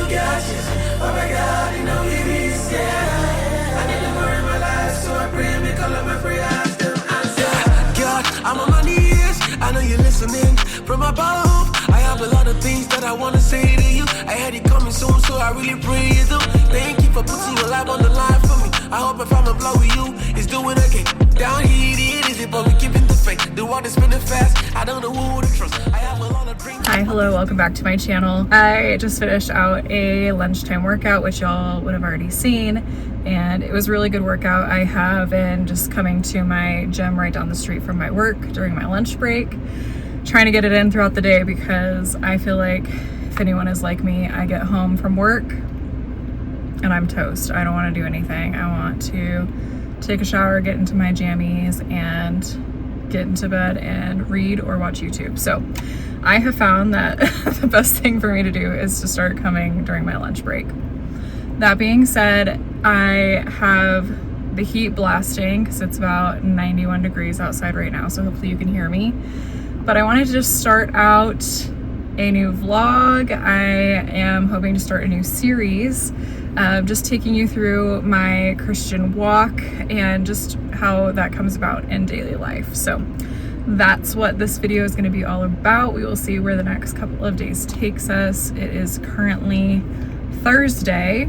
got this. Oh my God, you know it is, yeah. I need them more in my life, so I pray and make all of my prayers them answer. God, I'm on my knees, I know you're listening from above. I have a lot of things that I wanna say to you. I had it coming soon, so I really pray you do. Thank you for putting your life on the line for me. I hope if I'm in blow with you, it's doing okay. Down here it is, but we keeping the faith. The water's spinning fast, I don't know who to trust. I have a lot of dreams. Hi, hello, welcome back to my channel. I just finished out a lunchtime workout, which y'all would have already seen, and it was a really good workout. I have been just coming to my gym right down the street from my work during my lunch break, trying to get it in throughout the day because I feel like if anyone is like me, I get home from work and I'm toast. I don't want to do anything. I want to take a shower, get into my jammies, and get into bed and read or watch YouTube. So I have found that the best thing for me to do is to start coming during my lunch break. That being said, I have the heat blasting because it's about 91 degrees outside right now, so hopefully you can hear me. But I wanted to just start out a new vlog. I am hoping to start a new series, just taking you through my Christian walk and just how that comes about in daily life. So that's what this video is going to be all about. We will see where the next couple of days takes us. It is currently Thursday,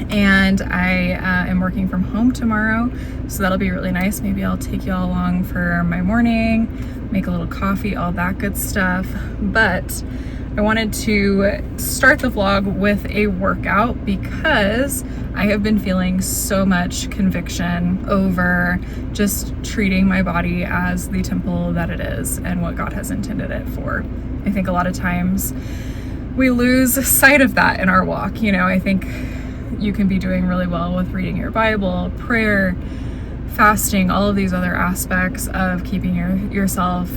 and I am working from home tomorrow, so that'll be really nice. Maybe I'll take you all along for my morning, make a little coffee, all that good stuff. But I wanted to start the vlog with a workout because I have been feeling so much conviction over just treating my body as the temple that it is and what God has intended it for. I think a lot of times we lose sight of that in our walk. You know, I think you can be doing really well with reading your Bible, prayer, fasting, all of these other aspects of keeping yourself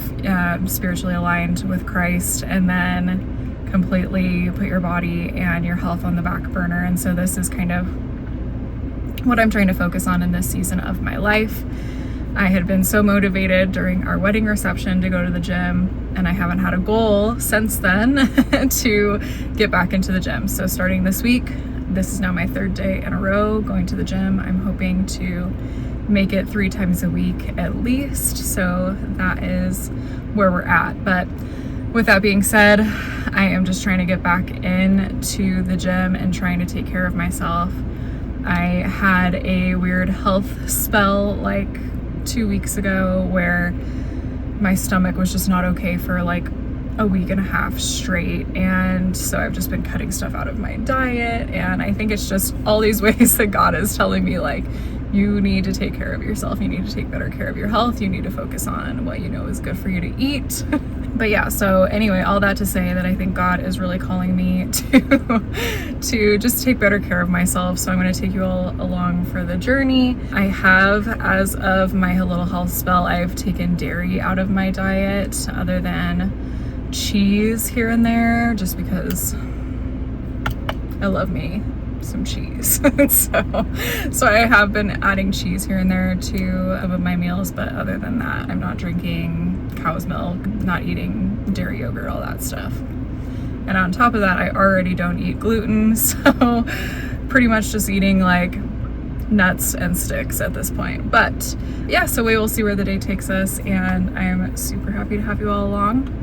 spiritually aligned with Christ, and then completely put your body and your health on the back burner. And so this is kind of what I'm trying to focus on in this season of my life. I had been so motivated during our wedding reception to go to the gym, and I haven't had a goal since then to get back into the gym. So starting this week, this is now my third day in a row going to the gym. I'm hoping to make it 3 times a week at least. So that is where we're at. But with that being said, I am just trying to get back into the gym and trying to take care of myself. I had a weird health spell like 2 weeks ago where my stomach was just not okay for like a week and a half straight, and so I've just been cutting stuff out of my diet, and I think it's just all these ways that God is telling me, like, you need to take care of yourself, you need to take better care of your health, you need to focus on what you know is good for you to eat. But yeah, so anyway, all that to say that I think God is really calling me to just take better care of myself. So I'm going to take you all along for the journey. I have, as of my little health spell, I've taken dairy out of my diet other than cheese here and there, just because I love me some cheese. so I have been adding cheese here and there to some of my meals, but other than that, I'm not drinking cow's milk, not eating dairy yogurt, all that stuff. And on top of that, I already don't eat gluten, so pretty much just eating like nuts and sticks at this point. But yeah, so we will see where the day takes us, and I'm super happy to have you all along.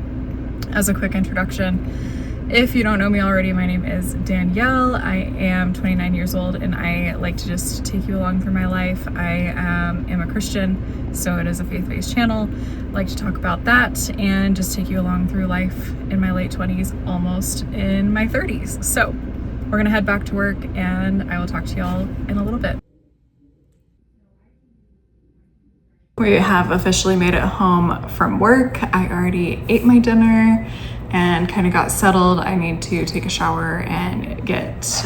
As a quick introduction, if you don't know me already, my name is Danielle. I am 29 years old, and I like to just take you along through my life. I am a Christian, so it is a faith-based channel. I like to talk about that and just take you along through life in my late 20s, almost in my 30s. So we're gonna head back to work, and I will talk to y'all in a little bit. We have officially made it home from work. I already ate my dinner and kind of got settled. I need to take a shower and get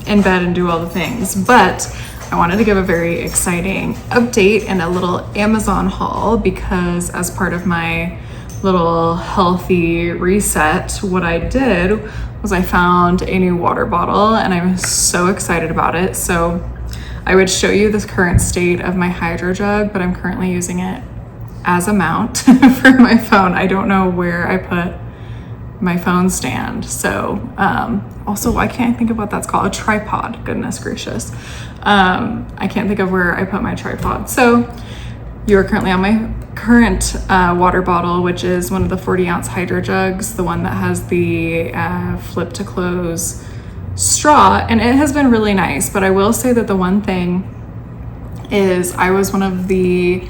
in bed and do all the things. But I wanted to give a very exciting update and a little Amazon haul, because as part of my little healthy reset, what I did was I found a new water bottle, and I'm so excited about it. So I would show you the current state of my hydro jug, but I'm currently using it as a mount for my phone. I don't know where I put my phone stand. So also, why can't I think of what that's called? A tripod, goodness gracious. I can't think of where I put my tripod. So you are currently on my current water bottle, which is one of the 40-ounce hydro jugs, the one that has the flip to close straw, and it has been really nice. But I will say that the one thing is I was one of the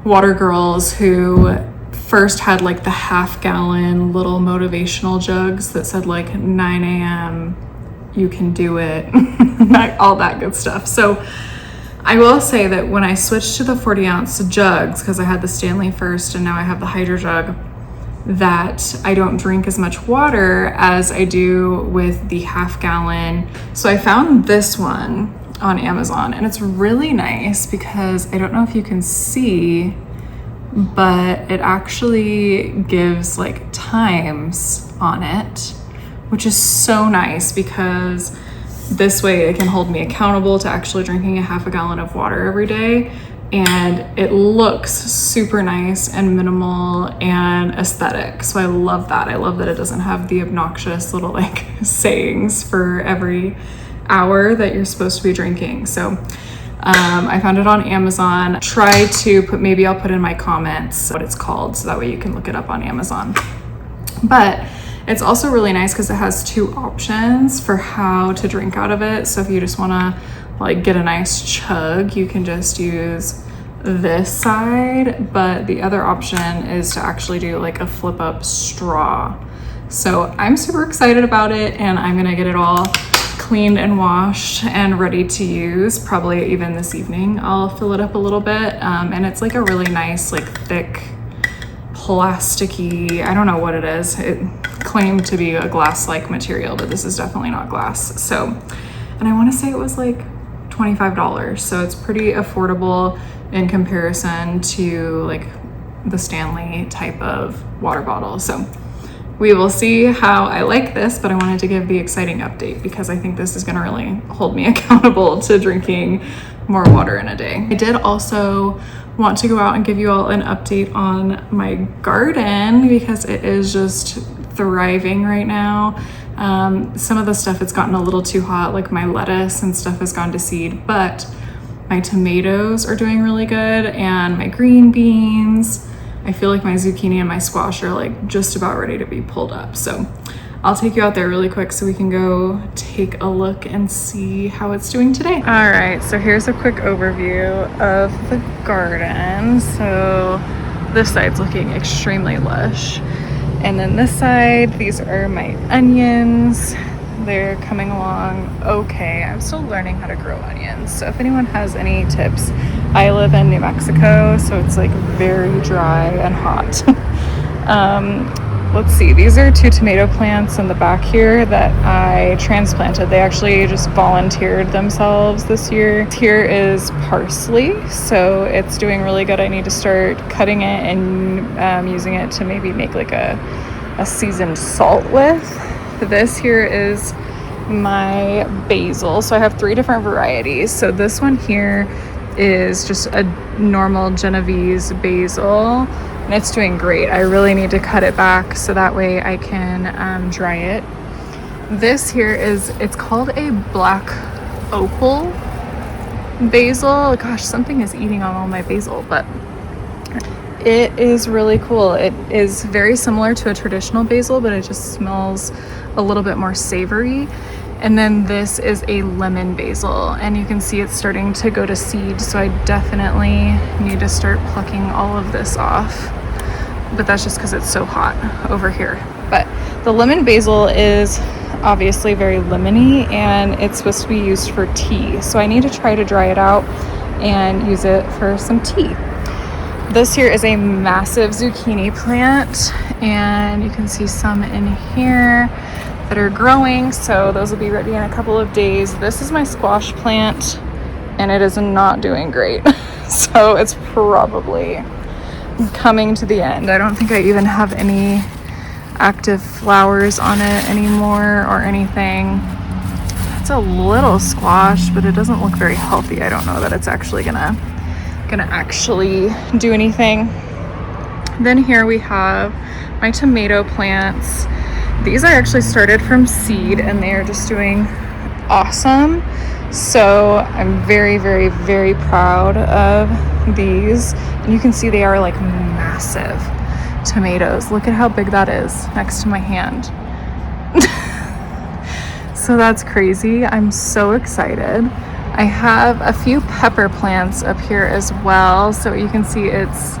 water girls who first had like the half-gallon little motivational jugs that said like 9 a.m. you can do it, all that good stuff. So I will say that when I switched to the 40-ounce jugs, because I had the Stanley first and now I have the hydro jug, that I don't drink as much water as I do with the half-gallon. So I found this one on Amazon, and it's really nice because I don't know if you can see, but it actually gives like times on it, which is so nice because this way it can hold me accountable to actually drinking a half a gallon of water every day. And it looks super nice and minimal and aesthetic. So I love that. I love that it doesn't have the obnoxious little like sayings for every hour that you're supposed to be drinking. So I found it on Amazon. Try to put, maybe I'll put in my comments what it's called so that way you can look it up on Amazon. But it's also really nice because it has two options for how to drink out of it. So if you just want to like get a nice chug, you can just use this side, but the other option is to actually do like a flip up straw. So I'm super excited about it, and I'm gonna get it all cleaned and washed and ready to use. Probably even this evening I'll fill it up a little bit, and it's like a really nice like thick plasticky, I don't know what it is. It claimed to be a glass-like material, but this is definitely not glass. So, and I want to say it was like $25, so it's pretty affordable in comparison to like the Stanley type of water bottle. So we will see how I like this, but I wanted to give the exciting update because I think this is going to really hold me accountable to drinking more water in a day. I did also want to go out and give you all an update on my garden because it is just thriving right now. Some of the stuff, it's gotten a little too hot, like my lettuce and stuff has gone to seed, but my tomatoes are doing really good, and my green beans. I feel like my zucchini and my squash are like just about ready to be pulled up. So I'll take you out there really quick so we can go take a look and see how it's doing today. All right, so here's a quick overview of the garden. So this side's looking extremely lush. And then this side, these are my onions. They're coming along okay. I'm still learning how to grow onions. So if anyone has any tips, I live in New Mexico, so it's like very dry and hot. Let's see, these are 2 tomato plants in the back here that I transplanted. They actually just volunteered themselves this year. Here is parsley, so it's doing really good. I need to start cutting it and using it to maybe make like a seasoned salt with. This here is my basil. So I have 3 different varieties. So this one here is just a normal Genovese basil, and it's doing great. I really need to cut it back so that way I can dry it. This here is, it's called a black opal basil. Gosh, something is eating on all my basil, but it is really cool. It is very similar to a traditional basil, but it just smells a little bit more savory. And then this is a lemon basil, and you can see it's starting to go to seed, so I definitely need to start plucking all of this off. But that's just because it's so hot over here. But the lemon basil is obviously very lemony, and it's supposed to be used for tea. So I need to try to dry it out and use it for some tea. This here is a massive zucchini plant, and you can see some in here that are growing, so those will be ready in a couple of days. This is my squash plant, and it is not doing great. So it's probably coming to the end. I don't think I even have any active flowers on it anymore or anything. It's a little squash, but it doesn't look very healthy. I don't know that it's actually gonna actually do anything. Then here we have my tomato plants. These I actually started from seed and they are just doing awesome. So I'm very, very, very proud of these. And you can see they are like massive tomatoes. Look at how big that is next to my hand. So that's crazy. I'm so excited. I have a few pepper plants up here as well. So you can see it's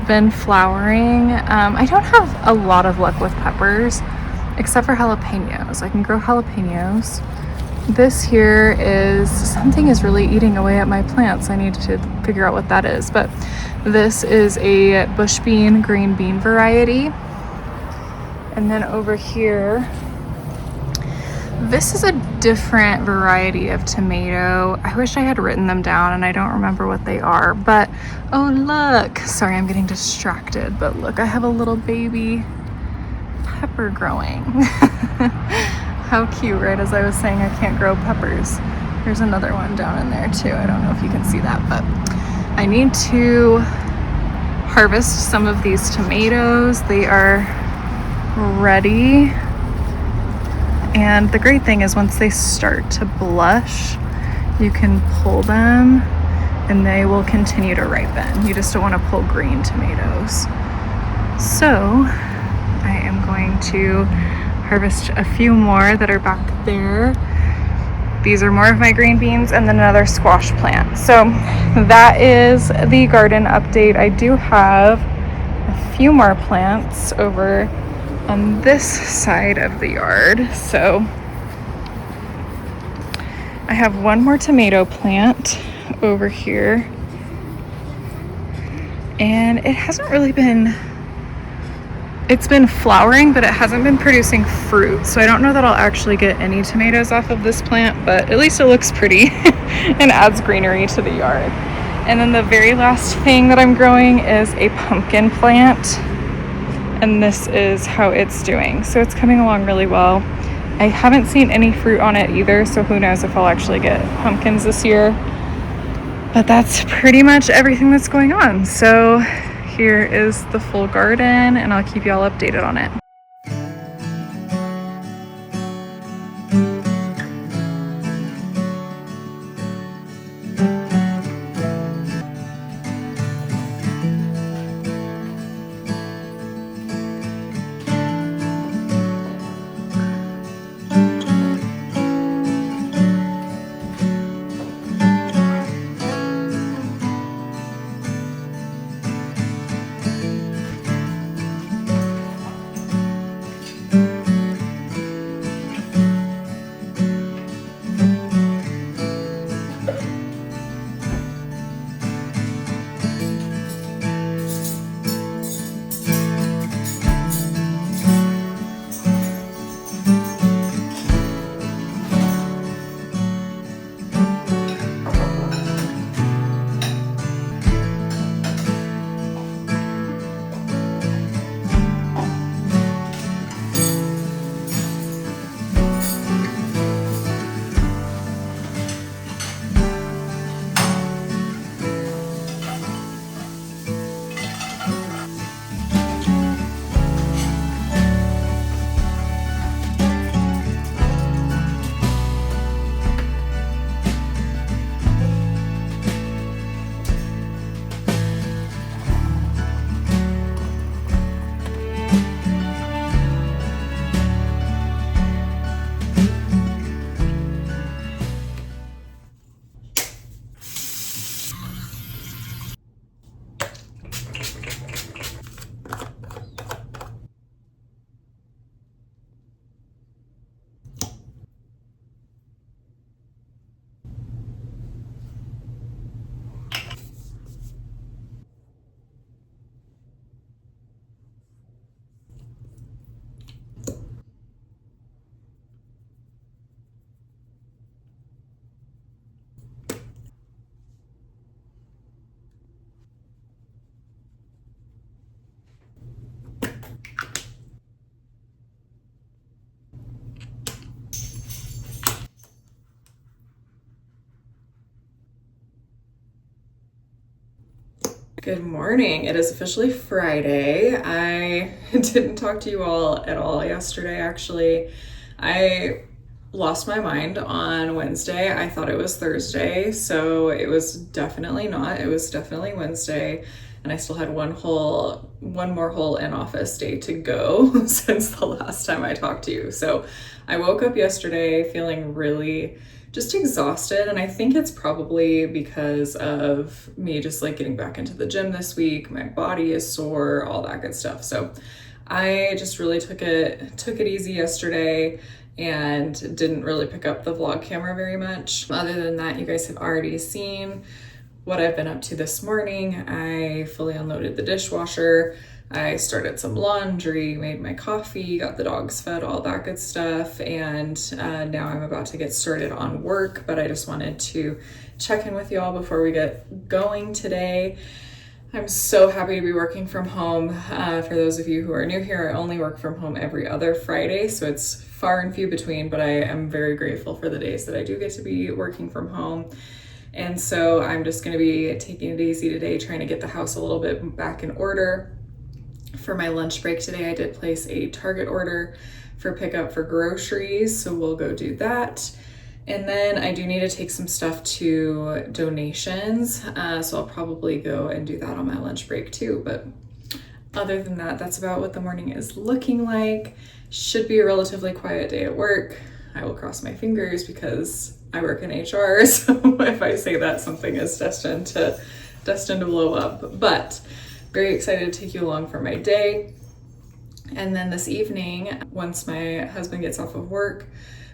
been flowering. I don't have a lot of luck with peppers except for jalapenos. I can grow jalapenos. This here is, something is really eating away at my plants. I need to figure out what that is, but this is a bush bean, green bean variety. And then over here, this is a different variety of tomato. I wish I had written them down and I don't remember what they are, but oh look, sorry, I'm getting distracted, but look, I have a little baby pepper growing. How cute, right? As I was saying, I can't grow peppers. There's another one down in there too. I don't know if you can see that, but I need to harvest some of these tomatoes. They are ready. And the great thing is once they start to blush, you can pull them and they will continue to ripen. You just don't want to pull green tomatoes. So I am going to harvest a few more that are back there. These are more of my green beans and then another squash plant. So that is the garden update. I do have a few more plants over on this side of the yard. So I have one more tomato plant over here. And it hasn't really been, it's been flowering, but it hasn't been producing fruit. So I don't know that I'll actually get any tomatoes off of this plant, but at least it looks pretty and adds greenery to the yard. And then the very last thing that I'm growing is a pumpkin plant. And this is how it's doing. So it's coming along really well. I haven't seen any fruit on it either, so who knows if I'll actually get pumpkins this year. But that's pretty much everything that's going on. So here is the full garden, and I'll keep you all updated on it. Good morning. It is officially Friday. I didn't talk to you all at all yesterday, actually. I lost my mind on Wednesday. I thought it was Thursday, so it was definitely not. It was definitely Wednesday, and I still had one more whole in-office day to go since the last time I talked to you. So I woke up yesterday feeling really just exhausted, and I think it's probably because of me just like getting back into the gym this week. My body is sore, all that good stuff. So I just really took it easy yesterday and didn't really pick up the vlog camera very much. Other than that, you guys have already seen what I've been up to this morning. I fully unloaded the dishwasher. I started some laundry, made my coffee, got the dogs fed, all that good stuff. And now I'm about to get started on work, but I just wanted to check in with y'all before we get going today. I'm so happy to be working from home. For those of you who are new here, I only work from home every other Friday, so it's far and few between, but I am very grateful for the days that I do get to be working from home. And so I'm just gonna be taking it easy today, trying to get the house a little bit back in order. For my lunch break today, I did place a Target order for pickup for groceries, so we'll go do that. And then I do need to take some stuff to donations, so I'll probably go and do that on my lunch break too. But other than that, that's about what the morning is looking like. Should be a relatively quiet day at work. I will cross my fingers because I work in HR, so if I say that, something is destined to blow up. But very excited to take you along for my day. And then this evening, once my husband gets off of work,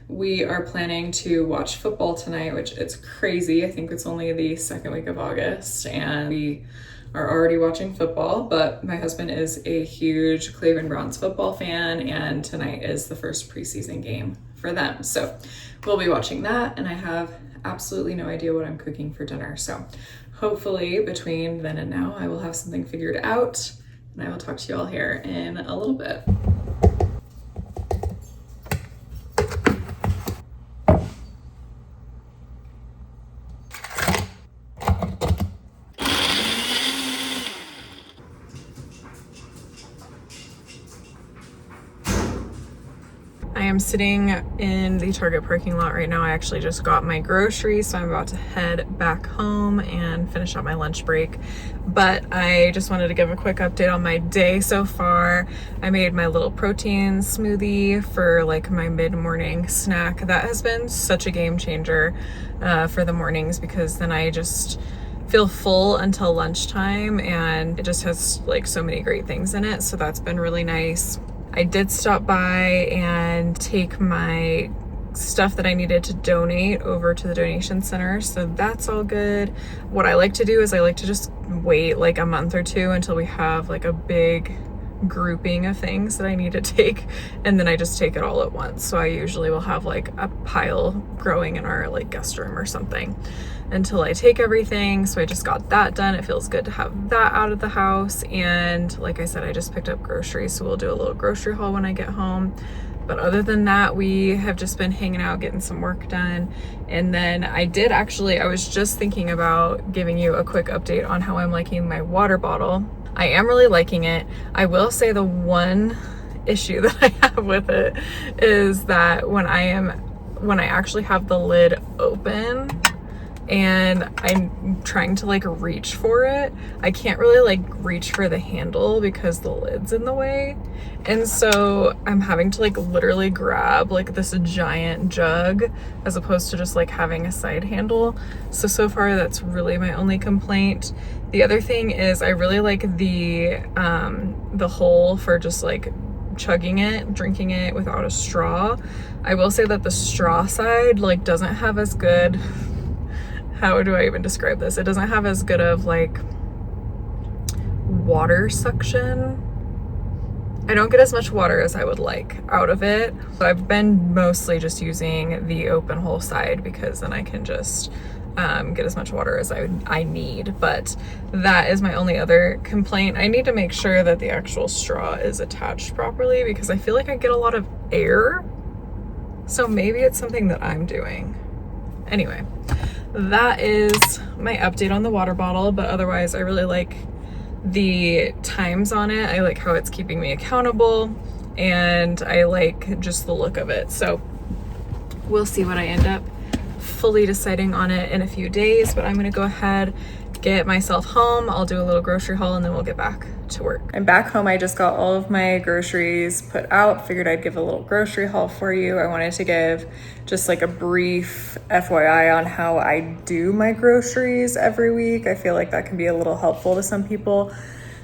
we are planning to watch football tonight, which it's crazy. I think it's only the second week of August and we are already watching football, but my husband is a huge Cleveland Browns football fan and tonight is the first preseason game for them. So we'll be watching that, and I have absolutely no idea what I'm cooking for dinner. So hopefully between then and now, I will have something figured out, and I will talk to you all here in a little bit. I am sitting in the Target parking lot right now. I actually just got my groceries, so I'm about to head back home and finish up my lunch break. But I just wanted to give a quick update on my day so far. I made my little protein smoothie for like my mid-morning snack. That has been such a game changer for the mornings, because then I just feel full until lunchtime, and it just has like so many great things in it. So that's been really nice. I did stop by and take my stuff that I needed to donate over to the donation center, so that's all good. What I like to do is I like to just wait like a month or two until we have like a big grouping of things that I need to take, and then I just take it all at once. So I usually will have like a pile growing in our like guest room or something until I take everything. So I just got that done. It feels good to have that out of the house. And like I said, I just picked up groceries, so we'll do a little grocery haul when I get home. But other than that, we have just been hanging out, getting some work done. And then I was just thinking about giving you a quick update on how I'm liking my water bottle. I am really liking it. I will say the one issue that I have with it is that when I actually have the lid open and I'm trying to like reach for it, I can't really like reach for the handle because the lid's in the way. And so I'm having to like literally grab like this giant jug as opposed to just like having a side handle. So far that's really my only complaint. The other thing is I really like the hole for just like chugging it, drinking it without a straw. I will say that the straw side like doesn't have as good, how do I even describe this? It doesn't have as good of like water suction. I don't get as much water as I would like out of it. So I've been mostly just using the open hole side because then I can just get as much water as I need. But that is my only other complaint. I need to make sure that the actual straw is attached properly because I feel like I get a lot of air. So maybe it's something that I'm doing. Anyway, that is my update on the water bottle, but otherwise I really like the times on it. I like how it's keeping me accountable, and I like just the look of it. So we'll see what I end up fully deciding on it in a few days, but I'm gonna go ahead, get myself home. I'll do a little grocery haul and then we'll get back to work. I'm back home. I just got all of my groceries put out. Figured I'd give a little grocery haul for you. I wanted to give just like a brief FYI on how I do my groceries every week. I feel like that can be a little helpful to some people.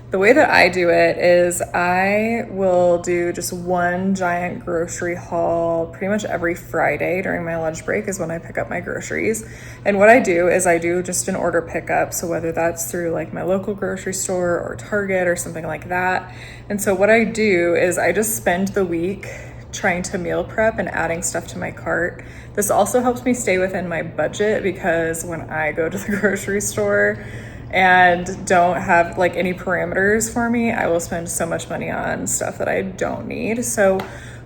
The way that I do it is I will do just one giant grocery haul pretty much every Friday during my lunch break is when I pick up my groceries. And what I do is I do just an order pickup. So whether that's through like my local grocery store or Target or something like that. And so what I do is I just spend the week trying to meal prep and adding stuff to my cart. This also helps me stay within my budget because when I go to the grocery store and don't have like any parameters for me, I will spend so much money on stuff that I don't need. So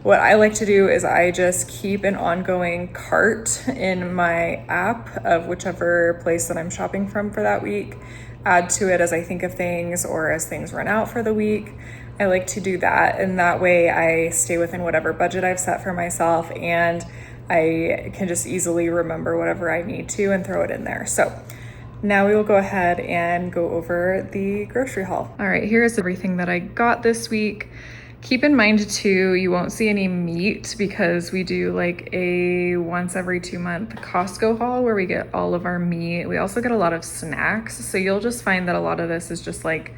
what I like to do is I just keep an ongoing cart in my app of whichever place that I'm shopping from for that week, add to it as I think of things or as things run out for the week. I like to do that, and that way I stay within whatever budget I've set for myself, and I can just easily remember whatever I need to and throw it in there. So now we will go ahead and go over the grocery haul. All right, here's everything that I got this week. Keep in mind too, you won't see any meat because we do like a once every 2 month Costco haul where we get all of our meat. We also get a lot of snacks. So you'll just find that a lot of this is just like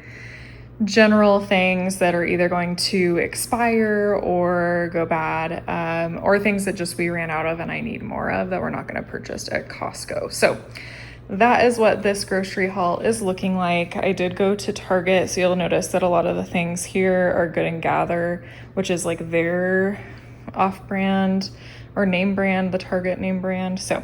general things that are either going to expire or go bad, or things that just we ran out of and I need more of that we're not going to purchase at Costco. So that is what this grocery haul is looking like. I did go to Target, so you'll notice that a lot of the things here are Good and Gather, which is like their off-brand or name brand, the Target name brand. So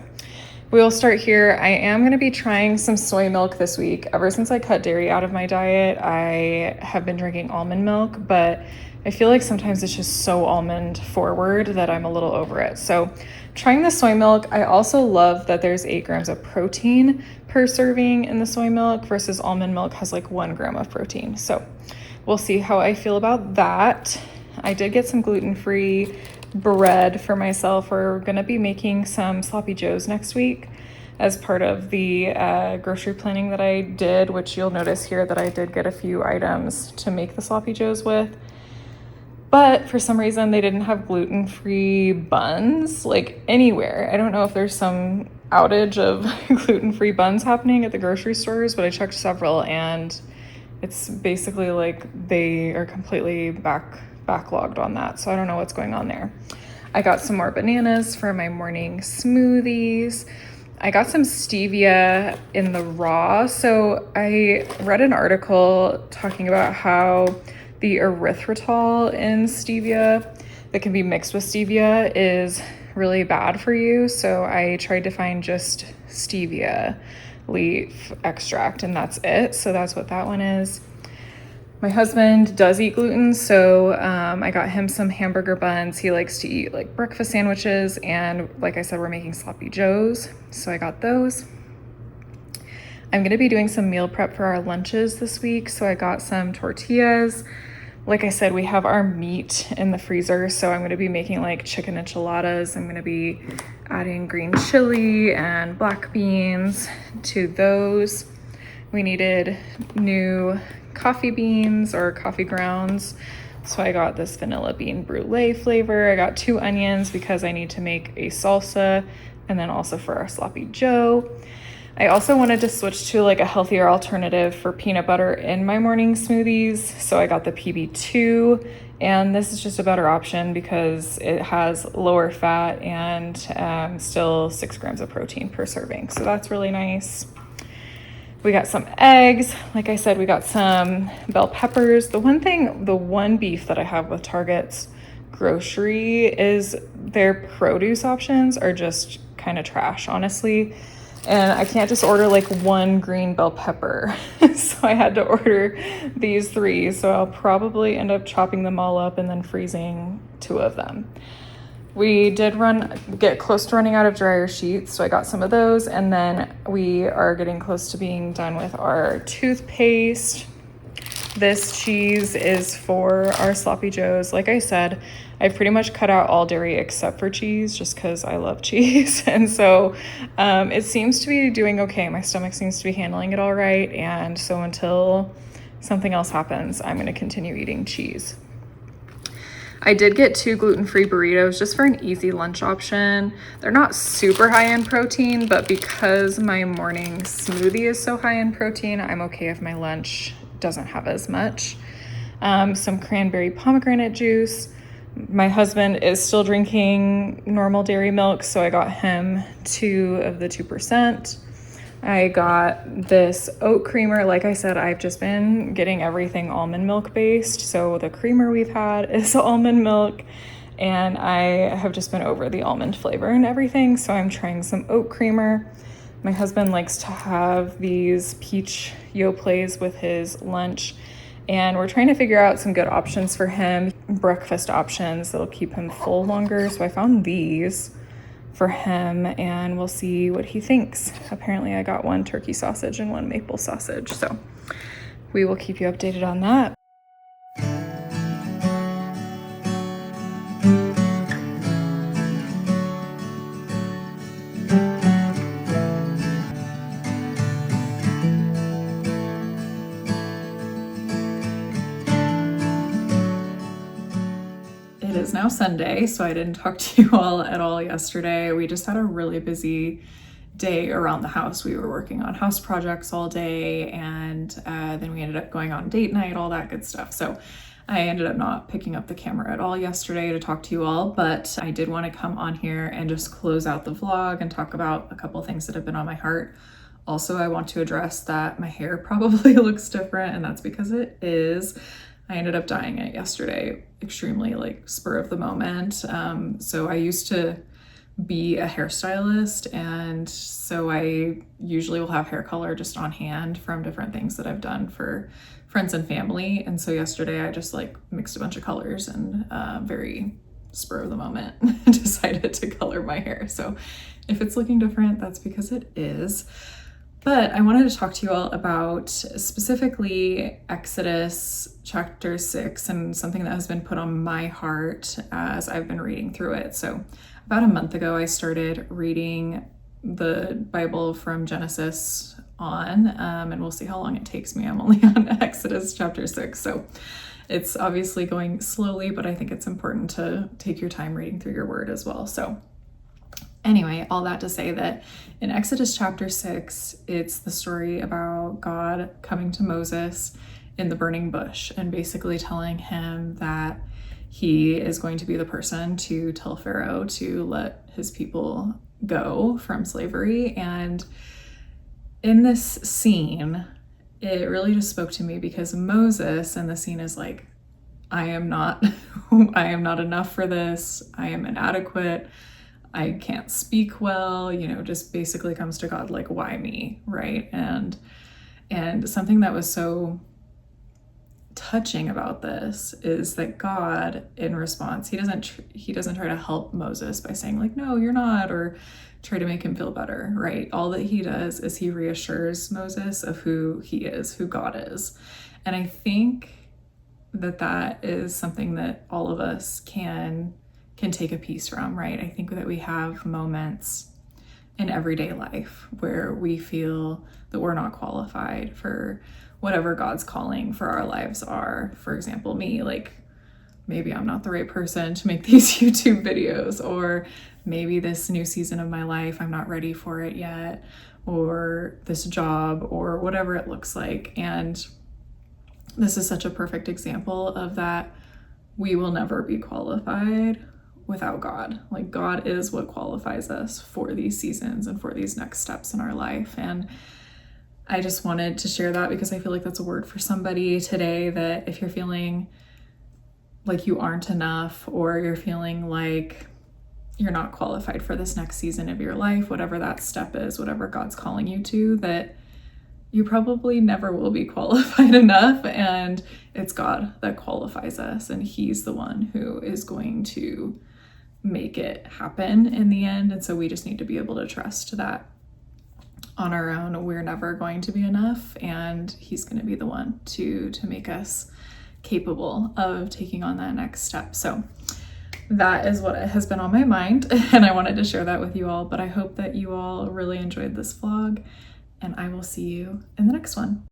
we'll start here. I am going to be trying some soy milk this week. Ever since I cut dairy out of my diet, I have been drinking almond milk, but I feel like sometimes it's just so almond forward that I'm a little over it. So trying the soy milk. I also love that there's 8 grams of protein per serving in the soy milk versus almond milk has like 1 gram of protein. So we'll see how I feel about that. I did get some gluten-free bread for myself. We're gonna be making some sloppy joes next week as part of the grocery planning that I did, which you'll notice here that I did get a few items to make the sloppy joes with. But for some reason, they didn't have gluten-free buns, like anywhere. I don't know if there's some outage of gluten-free buns happening at the grocery stores, but I checked several and it's basically like they are completely backlogged on that. So I don't know what's going on there. I got some more bananas for my morning smoothies. I got some stevia in the raw. So I read an article talking about how the erythritol in stevia that can be mixed with stevia is really bad for you. So I tried to find just stevia leaf extract and that's it. So that's what that one is. My husband does eat gluten, so I got him some hamburger buns. He likes to eat like breakfast sandwiches, and like I said, we're making sloppy joes, so I got those. I'm gonna be doing some meal prep for our lunches this week, so I got some tortillas. Like I said, we have our meat in the freezer, so I'm gonna be making like chicken enchiladas. I'm gonna be adding green chili and black beans to those. We needed new coffee beans or coffee grounds, so I got this vanilla bean brulee flavor. I got 2 onions because I need to make a salsa, and then also for our sloppy joe. I also wanted to switch to like a healthier alternative for peanut butter in my morning smoothies, so I got the PB2, and this is just a better option because it has lower fat and still 6 grams of protein per serving, so that's really nice. We got some eggs. Like I said, we got some bell peppers. The one beef that I have with Target's grocery is their produce options are just kind of trash, honestly. And I can't just order like 1 green bell pepper. So I had to order these 3. So I'll probably end up chopping them all up and then freezing 2 of them. We did get close to running out of dryer sheets, so I got some of those, and then we are getting close to being done with our toothpaste. This cheese is for our sloppy joes. Like I said, I've pretty much cut out all dairy except for cheese just because I love cheese. And so it seems to be doing okay. My stomach seems to be handling it all right. And so until something else happens, I'm going to continue eating cheese. I did get 2 gluten-free burritos just for an easy lunch option. They're not super high in protein, but because my morning smoothie is so high in protein, I'm okay if my lunch doesn't have as much. Some cranberry pomegranate juice. My husband is still drinking normal dairy milk, so I got him 2 of the 2%. I got this oat creamer. Like I said, I've just been getting everything almond milk based. So the creamer we've had is almond milk, and I have just been over the almond flavor and everything. So I'm trying some oat creamer. My husband likes to have these peach Yoplait with his lunch, and we're trying to figure out some good options for him, breakfast options that'll keep him full longer. So I found these for him, and we'll see what he thinks. Apparently I got 1 turkey sausage and 1 maple sausage, so we will keep you updated on that. It is now Sunday, so I didn't talk to you all at all yesterday. We just had a really busy day around the house. We were working on house projects all day, and then we ended up going on date night, all that good stuff. So I ended up not picking up the camera at all yesterday to talk to you all, but I did want to come on here and just close out the vlog and talk about a couple things that have been on my heart. Also, I want to address that my hair probably looks different, and that's because it is. I ended up dyeing it yesterday, extremely like spur of the moment. So I used to be a hairstylist, and so I usually will have hair color just on hand from different things that I've done for friends and family. And so yesterday I just like mixed a bunch of colors and very spur of the moment decided to color my hair. So if it's looking different, that's because it is. But I wanted to talk to you all about specifically Exodus chapter 6 and something that has been put on my heart as I've been reading through it. So about a month ago, I started reading the Bible from Genesis on, and we'll see how long it takes me. I'm only on Exodus chapter 6. So it's obviously going slowly, but I think it's important to take your time reading through your word as well. So anyway, all that to say that in Exodus chapter 6, it's the story about God coming to Moses in the burning bush and basically telling him that he is going to be the person to tell Pharaoh to let his people go from slavery. And in this scene, it really just spoke to me because Moses in the scene is like, I am not enough for this. I am inadequate. I can't speak well, just basically comes to God like, why me, right? And something that was so touching about this is that God, in response, he doesn't try to help Moses by saying like, no, you're not, or try to make him feel better, right? All that he does is he reassures Moses of who he is, who God is. And I think that is something that all of us can take a piece from, right? I think that we have moments in everyday life where we feel that we're not qualified for whatever God's calling for our lives are. For example, me, like maybe I'm not the right person to make these YouTube videos, or maybe this new season of my life, I'm not ready for it yet, or this job, or whatever it looks like. And this is such a perfect example of that. We will never be qualified without God. Like God is what qualifies us for these seasons and for these next steps in our life. And I just wanted to share that because I feel like that's a word for somebody today, that if you're feeling like you aren't enough, or you're feeling like you're not qualified for this next season of your life, whatever that step is, whatever God's calling you to, that you probably never will be qualified enough, and it's God that qualifies us, and he's the one who is going to make it happen in the end. And so we just need to be able to trust that on our own, we're never going to be enough, and he's going to be the one to make us capable of taking on that next step. So that is what has been on my mind, and I wanted to share that with you all. But I hope that you all really enjoyed this vlog, and I will see you in the next one.